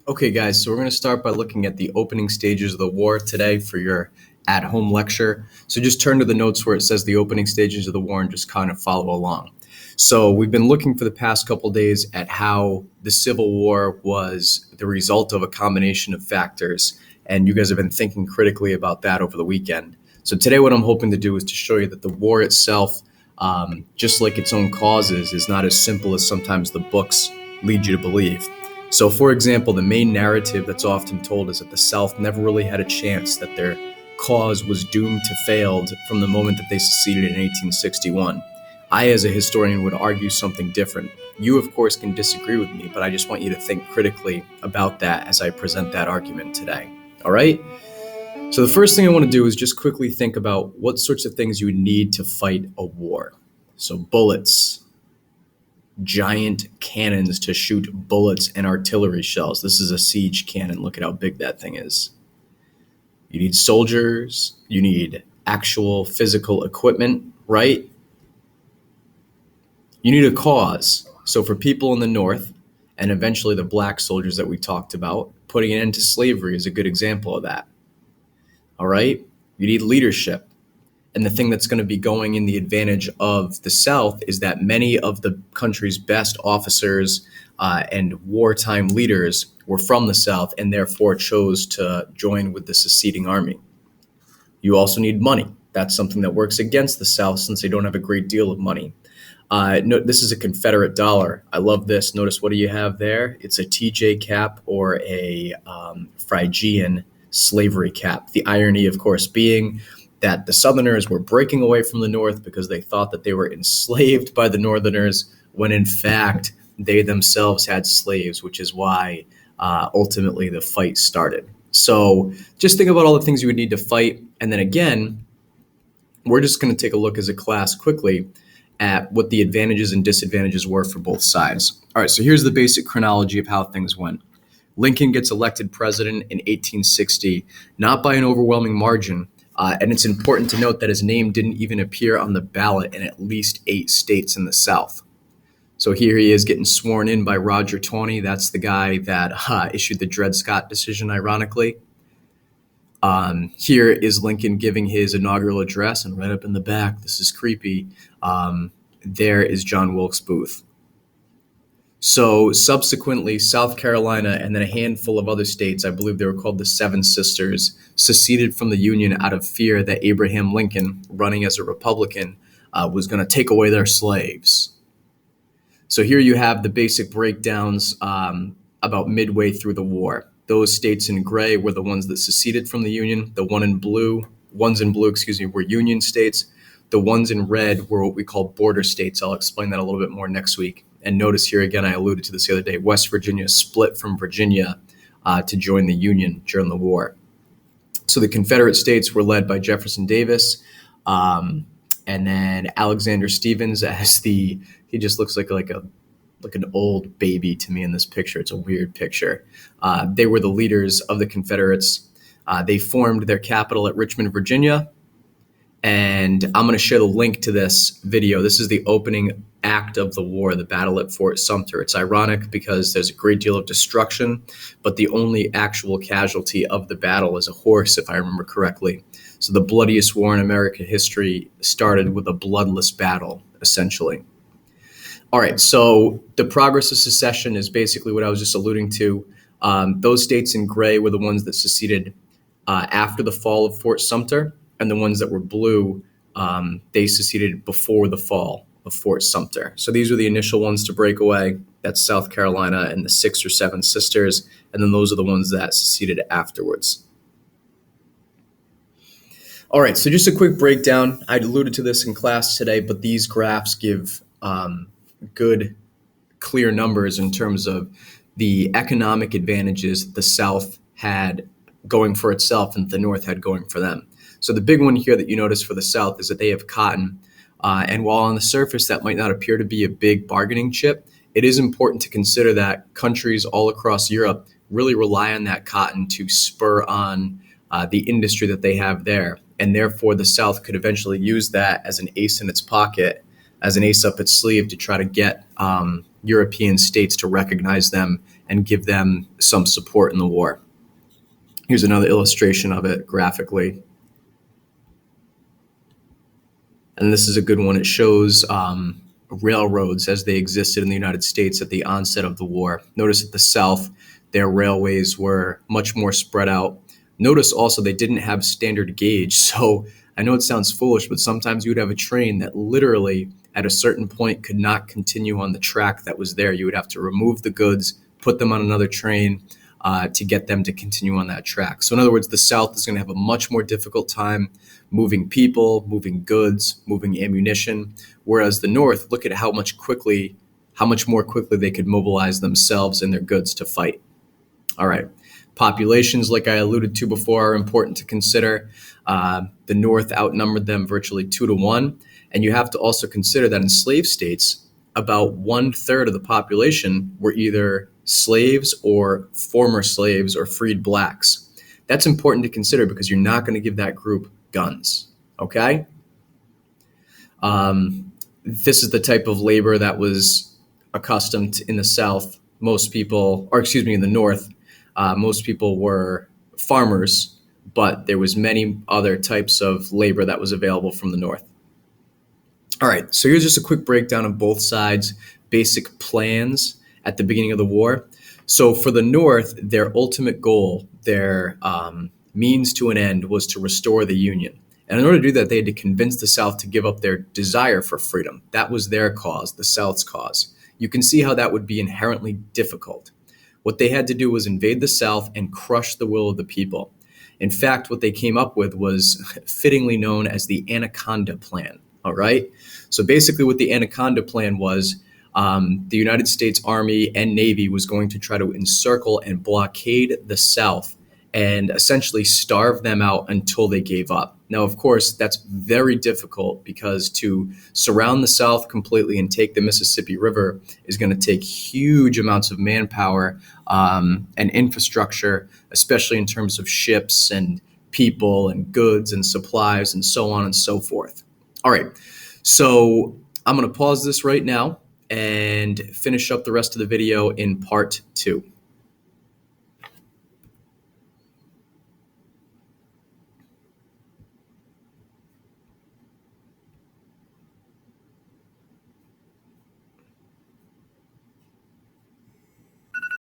Okay, guys, so we're going to start by looking at the opening stages of the war today for your at-home lecture. So just turn to the notes where it says the opening stages of the war and just kind of follow along. So we've been looking for the past couple days at how the Civil War was the result of a combination of factors, and you guys have been thinking critically about that over the weekend. So today what I'm hoping to do is to show you that the war itself, just like its own causes, is not as simple as sometimes the books lead you to believe. So, for example, the main narrative that's often told is that the South never really had a chance, that their cause was doomed to fail from the moment that they seceded in 1861. I, as a historian, would argue something different. You, of course, can disagree with me, but I just want you to think critically about that as I present that argument today. All right? So the first thing I want to do is just quickly think about what sorts of things you would need to fight a war. So bullets, giant cannons to shoot bullets and artillery shells. This is a siege cannon. Look at how big that thing is. You need soldiers. You need actual physical equipment, right? You need a cause. So for people in the North, and eventually the black soldiers that we talked about, putting an end to slavery is a good example of that. All right? You need leadership. And the thing that's going to be going in the advantage of the South is that many of the country's best officers and wartime leaders were from the South and therefore chose to join with the seceding army. You also need money. That's something that works against the South since they don't have a great deal of money. This is a Confederate dollar. I love this. Notice, what do you have there? It's a TJ cap or a Phrygian slavery cap. The irony, of course, being that the Southerners were breaking away from the North because they thought that they were enslaved by the Northerners, when in fact they themselves had slaves, which is why ultimately the fight started. So just think about all the things you would need to fight. And then again, we're just going to take a look as a class quickly at what the advantages and disadvantages were for both sides. All right, so here's the basic chronology of how things went. Lincoln gets elected president in 1860, not by an overwhelming margin. And it's important to note that his name didn't even appear on the ballot in at least 8 states in the South. So here he is getting sworn in by Roger Taney. That's the guy that issued the Dred Scott decision, ironically. Here is Lincoln giving his inaugural address, and right up in the back, this is creepy, there is John Wilkes Booth. So subsequently, South Carolina and then a handful of other states, I believe they were called the Seven Sisters, seceded from the Union out of fear that Abraham Lincoln, running as a Republican, was going to take away their slaves. So here you have the basic breakdowns about midway through the war. Those states in gray were the ones that seceded from the Union. The ones in blue, were Union states. The ones in red were what we call border states. I'll explain that a little bit more next week. And notice here again, I alluded to this the other day, West Virginia split from Virginia to join the Union during the war. So the Confederate States were led by Jefferson Davis, and then Alexander Stephens as he just looks like an old baby to me in this picture. It's a weird picture. They were the leaders of the Confederates. They formed their capital at Richmond, Virginia. And I'm going to share the link to this video. This is the opening act of the war, the battle at Fort Sumter. It's ironic because there's a great deal of destruction, but the only actual casualty of the battle is a horse, if I remember correctly. So the bloodiest war in American history started with a bloodless battle, essentially. All right, so the progress of secession is basically what I was just alluding to. Those states in gray were the ones that seceded after the fall of Fort Sumter. And the ones that were blue, they seceded before the fall of Fort Sumter. So these were the initial ones to break away. That's South Carolina and the 6 or 7 sisters. And then those are the ones that seceded afterwards. All right, so just a quick breakdown. I alluded to this in class today, but these graphs give good, clear numbers in terms of the economic advantages the South had going for itself and the North had going for them. So the big one here that you notice for the South is that they have cotton. And while on the surface that might not appear to be a big bargaining chip, it is important to consider that countries all across Europe really rely on that cotton to spur on the industry that they have there. And therefore, the South could eventually use that as an ace in its pocket, as an ace up its sleeve to try to get European states to recognize them and give them some support in the war. Here's another illustration of it graphically. And this is a good one. It shows railroads as they existed in the United States at the onset of the war. Notice at the South, their railways were much more spread out. Notice also they didn't have standard gauge. So I know it sounds foolish, but sometimes you would have a train that literally at a certain point could not continue on the track that was there. You would have to remove the goods, put them on another train to get them to continue on that track. So in other words, the South is going to have a much more difficult time moving people, moving goods, moving ammunition, whereas the North, look at how much more quickly they could mobilize themselves and their goods to fight. All right. Populations, like I alluded to before, are important to consider. The North outnumbered them virtually 2-1. And you have to also consider that in slave states, about 1/3 of the population were either slaves or former slaves or freed blacks. That's important to consider because you're not going to give that group guns. Okay? This is the type of labor that was accustomed to in the South. In the North, most people were farmers, but there was many other types of labor that was available from the North. All right, so here's just a quick breakdown of both sides' basic plans at the beginning of the war. So for the North, their ultimate goal, their means to an end, was to restore the Union. And in order to do that, they had to convince the South to give up their desire for freedom. That was their cause, the South's cause. You can see how that would be inherently difficult. What they had to do was invade the South and crush the will of the people. In fact, what they came up with was fittingly known as the Anaconda Plan. All right. So basically what the Anaconda Plan was, the United States Army and Navy was going to try to encircle and blockade the South and essentially starve them out until they gave up. Now, of course, that's very difficult because to surround the South completely and take the Mississippi River is going to take huge amounts of manpower and infrastructure, especially in terms of ships and people and goods and supplies and so on and so forth. All right, so I'm going to pause this right now and finish up the rest of the video in part 2.